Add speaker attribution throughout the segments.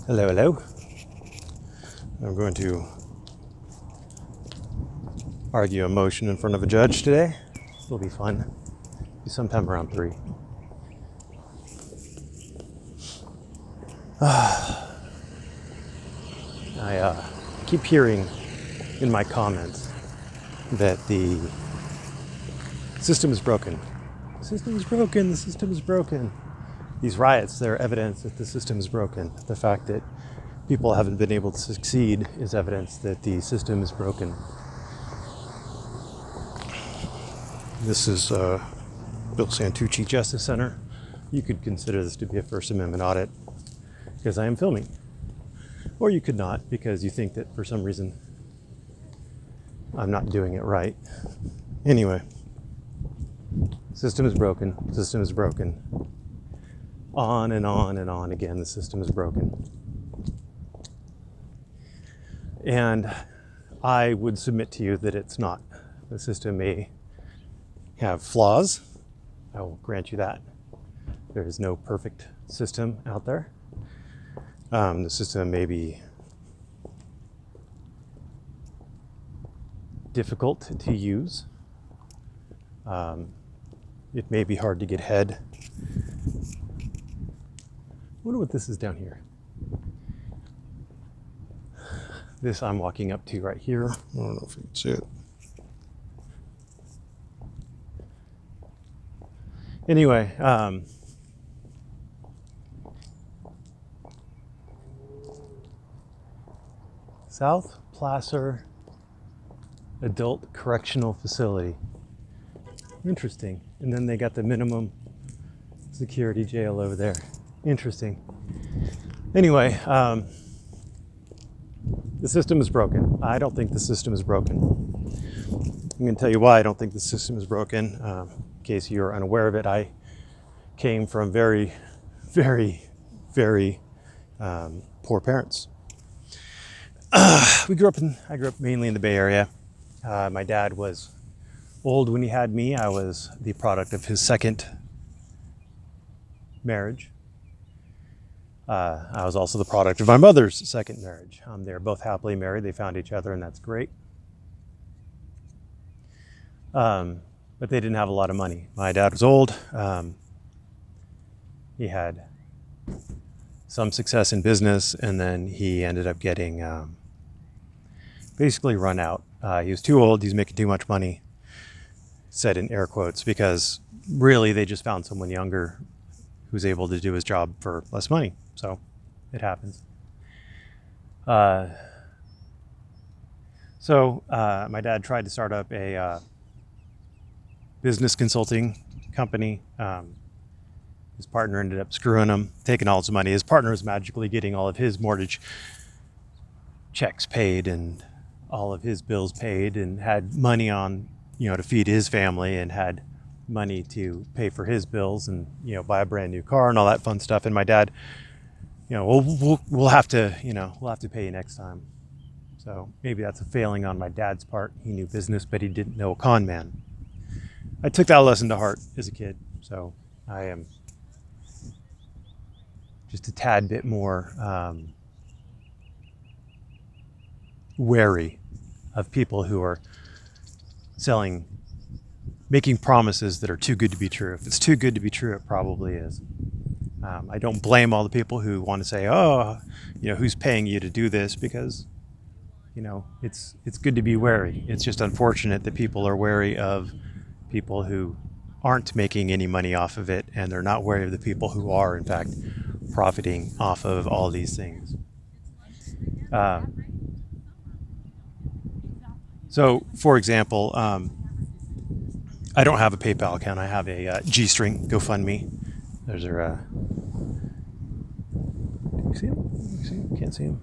Speaker 1: Hello, hello. I'm going to argue a motion in front of a judge today. It'll be fun. Be sometime around 3. I keep hearing in my comments that the system is broken. The system is broken. The system is broken. These riots, they're evidence that the system is broken. The fact that people haven't been able to succeed is evidence that the system is broken. This is Bill Santucci Justice Center. You could consider this to be a First Amendment audit because I am filming. Or you could not because you think that for some reason I'm not doing it right. Anyway, system is broken. System is broken. On and on and on again, the system is broken. And I would submit to you that it's not. The system may have flaws. I will grant you that. There is no perfect system out there. The system may be difficult to use. It may be hard to get ahead. I wonder what this is down here. This I'm walking up to right here. I don't know if you can see it. Anyway, South Placer Adult Correctional Facility. Interesting. And then they got the minimum security jail over there. Interesting. Anyway, the system is broken. I don't think the system is broken. I'm going to tell you why I don't think the system is broken. In case you're unaware of it, I came from very, very poor parents. I grew up mainly in the Bay Area. My dad was old when he had me. I was the product of his second marriage. I was also the product of my mother's second marriage. They're both happily married. They found each other, and that's great. But they didn't have a lot of money. My dad was old. He had some success in business, and then he ended up getting basically run out. He was too old. He's making too much money, said in air quotes, because really they just found someone younger who's able to do his job for less money. So it happens. So my dad tried to start up a business consulting company. His partner ended up screwing him, taking all his money. His partner was magically getting all of his mortgage checks paid and all of his bills paid, and had money on, to feed his family, and had money to pay for his bills and, buy a brand new car and all that fun stuff. And my dad, we'll have to pay you next time. So maybe that's a failing on my dad's part. He knew business, but he didn't know a con man. I took that lesson to heart as a kid, so I am just a tad bit more wary of people who are making promises that are too good to be true. If it's too good to be true, it probably is. I don't blame all the people who want to say, who's paying you to do this, because, it's good to be wary. It's just unfortunate that people are wary of people who aren't making any money off of it, and they're not wary of the people who are, in fact, profiting off of all these things. So, for example, I don't have a PayPal account. I have a G-String GoFundMe. There's our. Do you see him? Can't see him.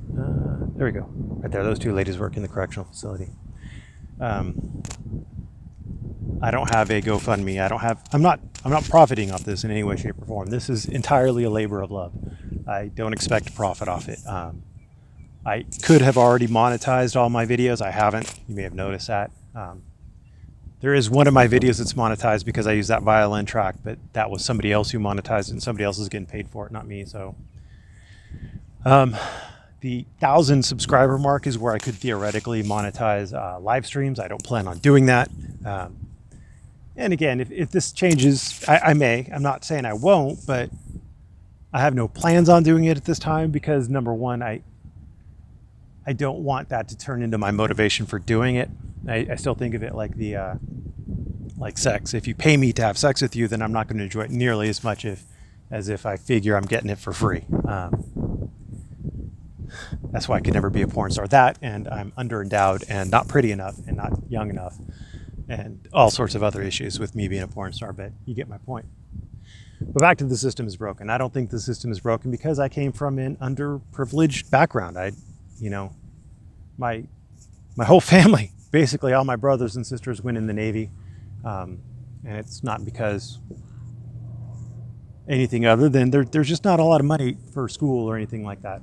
Speaker 1: There we go. Right there. Those two ladies work in the correctional facility. I don't have a GoFundMe. I'm not profiting off this in any way, shape, or form. This is entirely a labor of love. I don't expect to profit off it. I could have already monetized all my videos. I haven't. You may have noticed that. There is one of my videos that's monetized because I use that violin track, but that was somebody else who monetized it, and somebody else is getting paid for it, not me. So Um, the 1,000 subscriber mark is where I could theoretically monetize live streams. I don't plan on doing that. Um, and again, if this changes, I may. I'm not saying I won't, but I have no plans on doing it at this time because number one, I don't want that to turn into my motivation for doing it. I still think of it like the like sex. If you pay me to have sex with you, then I'm not going to enjoy it nearly as much as if I figure I'm getting it for free. That's why I could never be a porn star. That, and I'm underendowed and not pretty enough and not young enough, and all sorts of other issues with me being a porn star. But you get my point. But back to the system is broken. I don't think the system is broken because I came from an underprivileged background. You know, my my whole family, basically all my brothers and sisters, went in the Navy, and it's not because anything other than there's just not a lot of money for school or anything like that.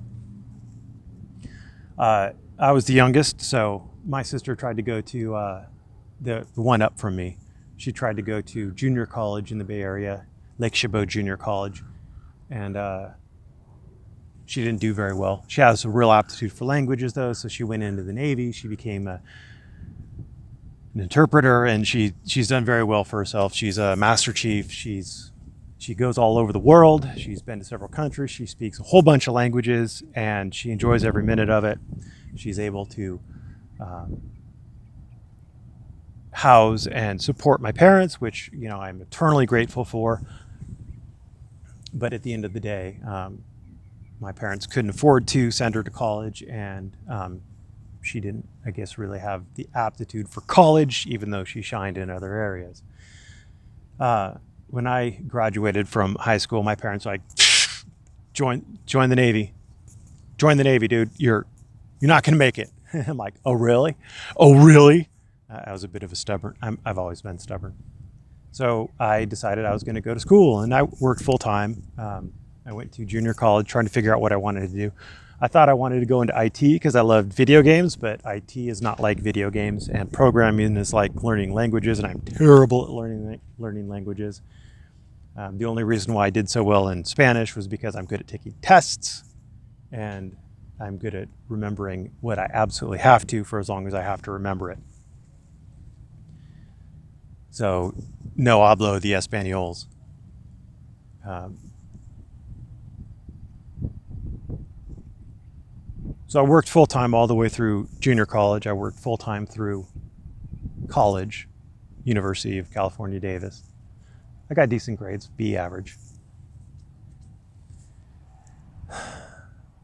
Speaker 1: I was the youngest, so my sister tried to go to the one up from me. She tried to go to junior college in the Bay Area, Lake Chabot Junior College, and she didn't do very well. She has a real aptitude for languages, though, so she went into the Navy. She became an interpreter, and she's done very well for herself. She's a master chief. She goes all over the world. She's been to several countries. She speaks a whole bunch of languages, and she enjoys every minute of it. She's able to house and support my parents, which I'm eternally grateful for. But at the end of the day, my parents couldn't afford to send her to college, and she didn't, I guess, really have the aptitude for college, even though she shined in other areas. When I graduated from high school, my parents were like, join the Navy. Join the Navy, dude. You're not going to make it. I'm like, oh, really? Oh, really? I was a bit of a stubborn. I've always been stubborn. So I decided I was going to go to school, and I worked full time. I went to junior college trying to figure out what I wanted to do. I thought I wanted to go into IT because I loved video games, but IT is not like video games, and programming is like learning languages, and I'm terrible at learning languages. The only reason why I did so well in Spanish was because I'm good at taking tests, and I'm good at remembering what I absolutely have to for as long as I have to remember it. So, no hablo de españoles. So I worked full-time all the way through junior college. I worked full-time through college, University of California, Davis. I got decent grades, B average.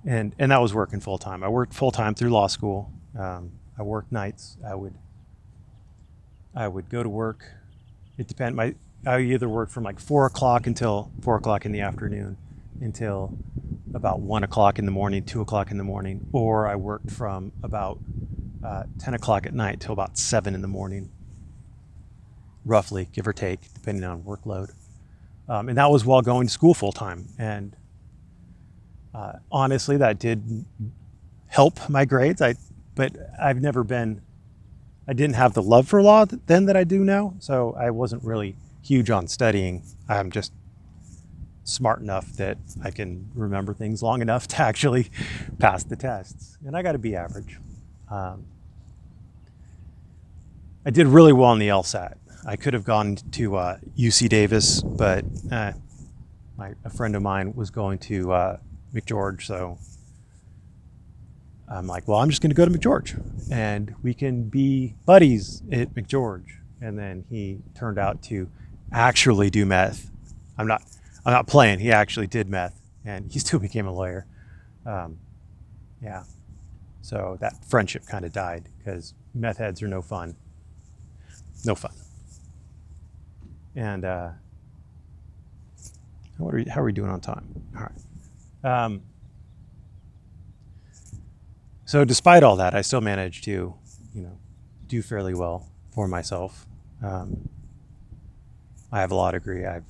Speaker 1: And that was working full-time. I worked full-time through law school. I worked nights. I would go to work. It depended. I either worked from like 4 o'clock until 4 o'clock in the afternoon until about 1 o'clock in the morning, 2 o'clock in the morning, or I worked from about 10 o'clock at night till about 7 in the morning, roughly, give or take, depending on workload. And that was while going to school full time. And honestly, that did help my grades. But I didn't have the love for law then that I do now. So I wasn't really huge on studying. I'm just smart enough that I can remember things long enough to actually pass the tests. And I got a B average. I did really well on the LSAT. I could have gone to UC Davis, but a friend of mine was going to McGeorge, so I'm like, well, I'm just going to go to McGeorge, and we can be buddies at McGeorge. And then he turned out to actually do meth. I'm not playing. He actually did meth, and he still became a lawyer. Yeah. So that friendship kind of died because meth heads are no fun. No fun. And how are we doing on time? All right. So despite all that, I still managed to, do fairly well for myself. I have a law degree. I've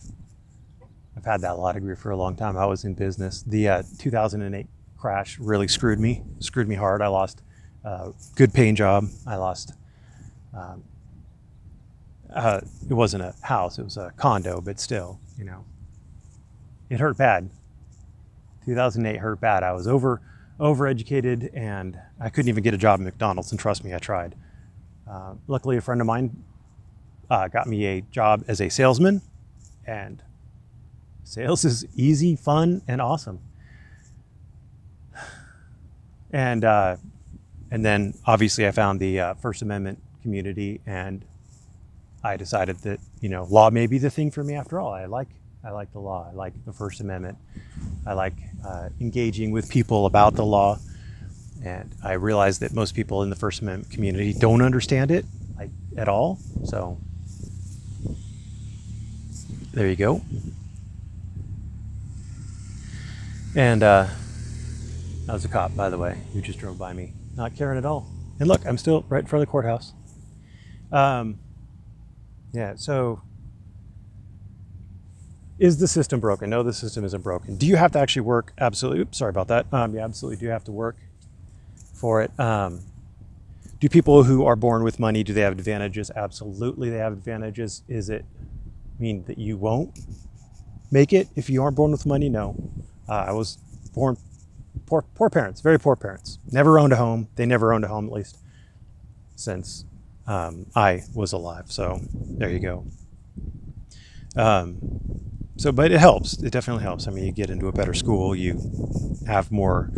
Speaker 1: had that law degree for a long time. I was in business. The 2008 crash really screwed me hard. I lost a good paying job. I lost, it wasn't a house, it was a condo, but still, it hurt bad. 2008 hurt bad. I was overeducated, and I couldn't even get a job at McDonald's, and trust me, I tried. Luckily, a friend of mine got me a job as a salesman, and sales is easy, fun, and awesome. And then obviously I found the First Amendment community, and I decided that, law may be the thing for me after all. I like the law. I like the First Amendment. I like engaging with people about the law. And I realized that most people in the First Amendment community don't understand it at all. So there you go. And that was a cop, by the way, who just drove by me, not caring at all. And look, I'm still right in front of the courthouse. So is the system broken? No, the system isn't broken. Do you have to actually work? Absolutely. Oops, sorry about that. You absolutely do have to work for it. Do people who are born with money, do they have advantages? Absolutely, they have advantages. Is it mean that you won't make it if you aren't born with money? No. I was born poor parents, very poor parents. Never owned a home. They never owned a home, at least since I was alive. So there you go. But it helps. It definitely helps. I mean, you get into a better school. You have more.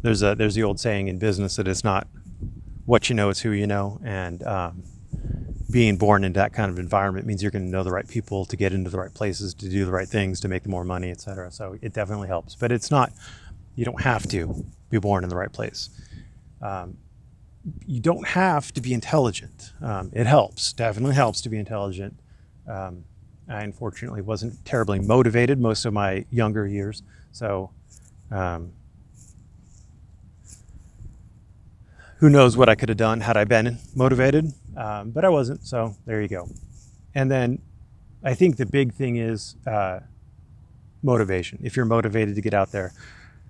Speaker 1: There's the old saying in business that it's not what you know, it's who you know. And being born into that kind of environment means you're going to know the right people to get into the right places, to do the right things, to make more money, etc. So it definitely helps. But it's not. You don't have to be born in the right place. You don't have to be intelligent. It helps, definitely helps to be intelligent. I unfortunately wasn't terribly motivated most of my younger years. So who knows what I could have done had I been motivated, but I wasn't. So there you go. And then I think the big thing is motivation. If you're motivated to get out there,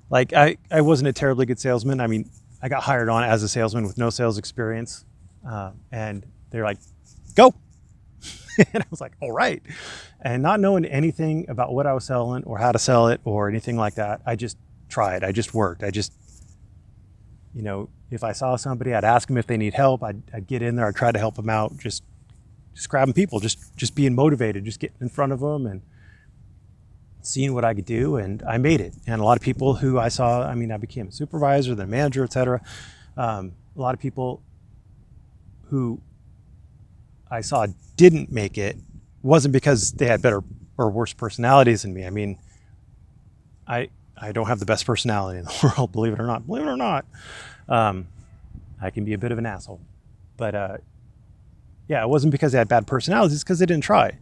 Speaker 1: like I wasn't a terribly good salesman. I mean, I got hired on as a salesman with no sales experience, and they're like, go. And I was like, all right. And not knowing anything about what I was selling or how to sell it or anything like that, I just tried. I just worked. If I saw somebody, I'd ask them if they need help. I'd get in there. I'd try to help them out. Just grabbing people, just being motivated, just getting in front of them and seeing what I could do. And I made it. And a lot of people who I saw, I became a supervisor, then manager, etc. A lot of people who I saw didn't make it wasn't because they had better or worse personalities than me. I mean, I don't have the best personality in the world, believe it or not. Believe it or not. I can be a bit of an asshole. But it wasn't because they had bad personalities, it's because they didn't try.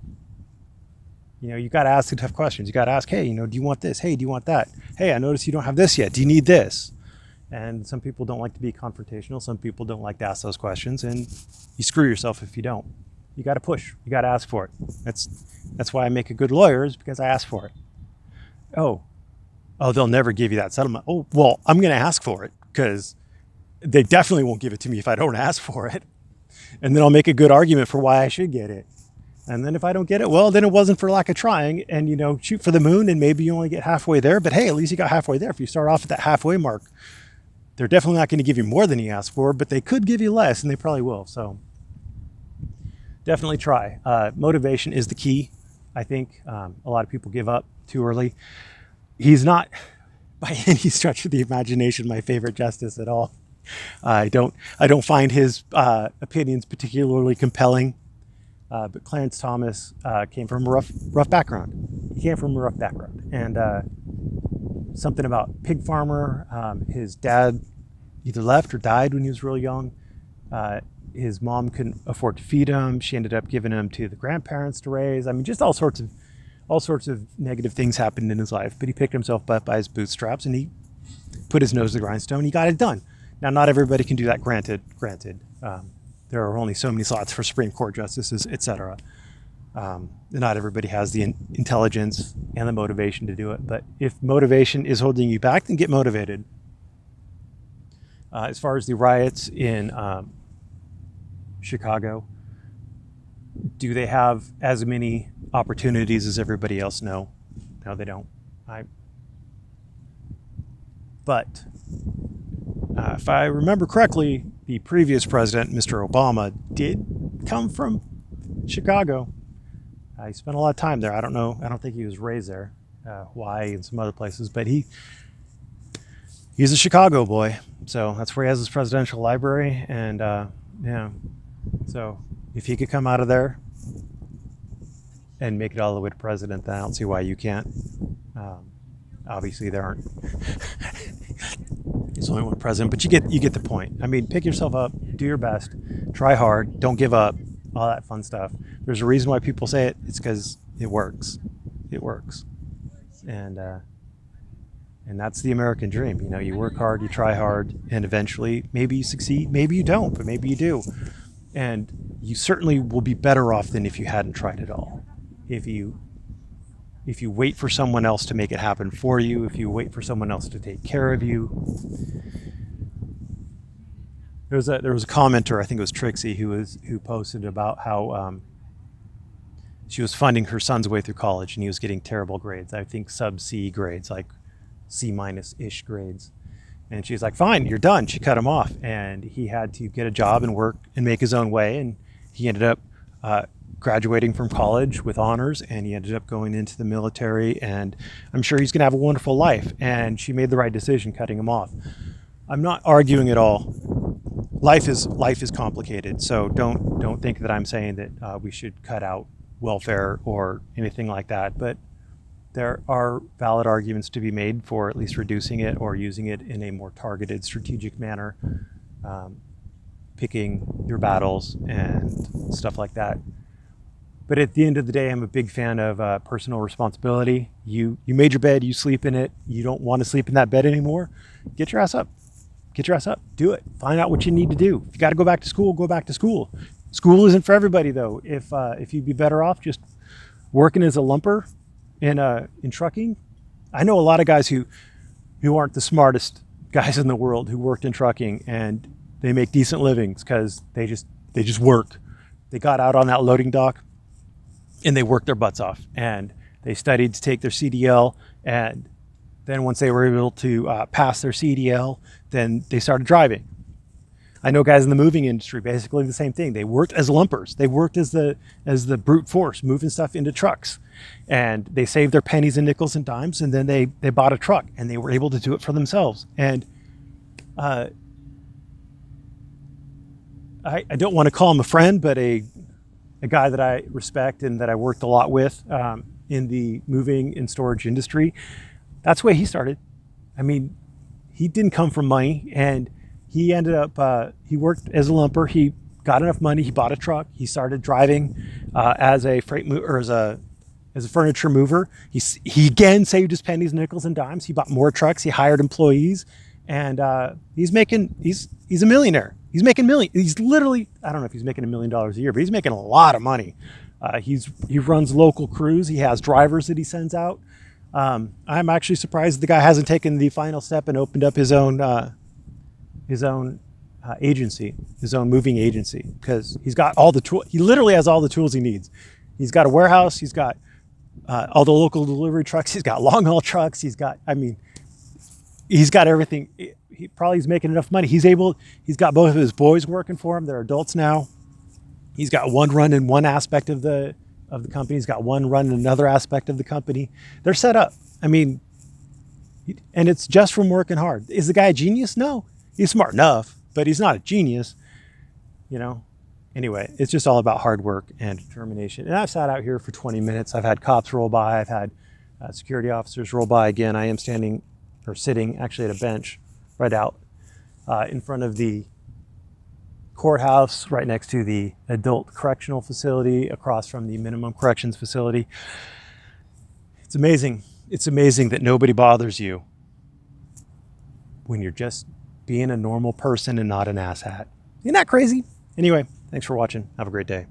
Speaker 1: You got to ask the tough questions. You got to ask, hey, do you want this? Hey, do you want that? Hey, I noticed you don't have this yet. Do you need this? And some people don't like to be confrontational. Some people don't like to ask those questions, and you screw yourself if you don't. You got to push. You got to ask for it. That's why I make a good lawyer, is because I ask for it. Oh, they'll never give you that settlement. Oh, well, I'm going to ask for it because they definitely won't give it to me if I don't ask for it. And then I'll make a good argument for why I should get it. And then if I don't get it, well, then it wasn't for lack of trying, and, shoot for the moon and maybe you only get halfway there. But hey, at least you got halfway there. If you start off at that halfway mark, they're definitely not going to give you more than you asked for, but they could give you less, and they probably will. So definitely try. Motivation is the key. I think a lot of people give up too early. He's not, by any stretch of the imagination, my favorite justice at all. I don't find his opinions particularly compelling. But Clarence Thomas came from a rough background. He came from a rough background, and something about pig farmer. His dad either left or died when he was real young. His mom couldn't afford to feed him. She ended up giving him to the grandparents to raise. Just all sorts of negative things happened in his life. But he picked himself up by his bootstraps, and he put his nose to the grindstone. He got it done. Now, not everybody can do that. Granted. There are only so many slots for Supreme Court justices, etc. Not everybody has the intelligence and the motivation to do it. But if motivation is holding you back, then get motivated. As far as the riots in Chicago, do they have as many opportunities as everybody else? No, they don't. I, but if I remember correctly, the previous president, Mr. Obama, did come from Chicago. He spent a lot of time there. I don't know. I don't think he was raised there, Hawaii and some other places, but he's a Chicago boy. So that's where he has his presidential library. And yeah, so if he could come out of there and make it all the way to president, then I don't see why you can't. Obviously, there aren't. He's only one president, but you get the point. I mean, pick yourself up, do your best, try hard, don't give up, all that fun stuff. There's a reason why people say it. It's because it works. It works, and that's the American dream. You know, you work hard, you try hard, and eventually, maybe you succeed, maybe you don't, but maybe you do, and you certainly will be better off than if you hadn't tried at all. If you wait for someone else to make it happen for you, if you wait for someone else to take care of you. There was a commenter, I think it was Trixie, who posted about how she was funding her son's way through college and he was getting terrible grades. I think sub C grades, like C minus ish grades. And she's like, fine, you're done. She cut him off, and he had to get a job and work and make his own way. And he ended up graduating from college with honors, and he ended up going into the military, and I'm sure he's going to have a wonderful life. And she made the right decision cutting him off. I'm not arguing at all. Life is complicated, so don't think that I'm saying that we should cut out welfare or anything like that. But there are valid arguments to be made for at least reducing it or using it in a more targeted, strategic manner, picking your battles and stuff like that. But at the end of the day, I'm a big fan of personal responsibility. You made your bed, you sleep in it. You don't want to sleep in that bed anymore. Get your ass up. Get your ass up. Do it. Find out what you need to do. If you got to go back to school, go back to school. School isn't for everybody, though. If you'd be better off just working as a lumper in trucking. I know a lot of guys who aren't the smartest guys in the world who worked in trucking, and they make decent livings because they just work. They got out on that loading dock and they worked their butts off, and they studied to take their CDL, and then once they were able to pass their CDL, then they started driving. I know guys in the moving industry, basically the same thing. They worked as lumpers. They worked as the brute force, moving stuff into trucks. And they saved their pennies and nickels and dimes, and then they bought a truck, and they were able to do it for themselves. And I don't want to call him a friend, but a guy that I respect and that I worked a lot with in the moving and storage industry. That's the way he started. I mean, he didn't come from money, and he ended up, he worked as a lumper. He got enough money. He bought a truck. He started driving as a freight or as a furniture mover. He again saved his pennies, nickels, and dimes. He bought more trucks. He hired employees, and he's a millionaire. He's making millions. He's literally, I don't know if he's making $1 million a year, but he's making a lot of money. He runs local crews. He has drivers that he sends out. I'm actually surprised the guy hasn't taken the final step and opened up his own agency, his own moving agency, because he's got all the tools. He literally has all the tools he needs. He's got a warehouse. He's got all the local delivery trucks. He's got long haul trucks. He's got everything. He probably is making enough money. He's got both of his boys working for him. They're adults now. He's got one run in one aspect of the company. He's got one run in another aspect of the company. They're set up. I mean, and it's just from working hard. Is the guy a genius? No, he's smart enough, but he's not a genius, you know? Anyway, it's just all about hard work and determination. And I've sat out here for 20 minutes. I've had cops roll by. I've had security officers roll by. Again, I am sitting actually at a bench right out in front of the courthouse, right next to the adult correctional facility, across from the minimum corrections facility. It's amazing. It's amazing that nobody bothers you when you're just being a normal person and not an asshat. Isn't that crazy? Anyway, thanks for watching. Have a great day.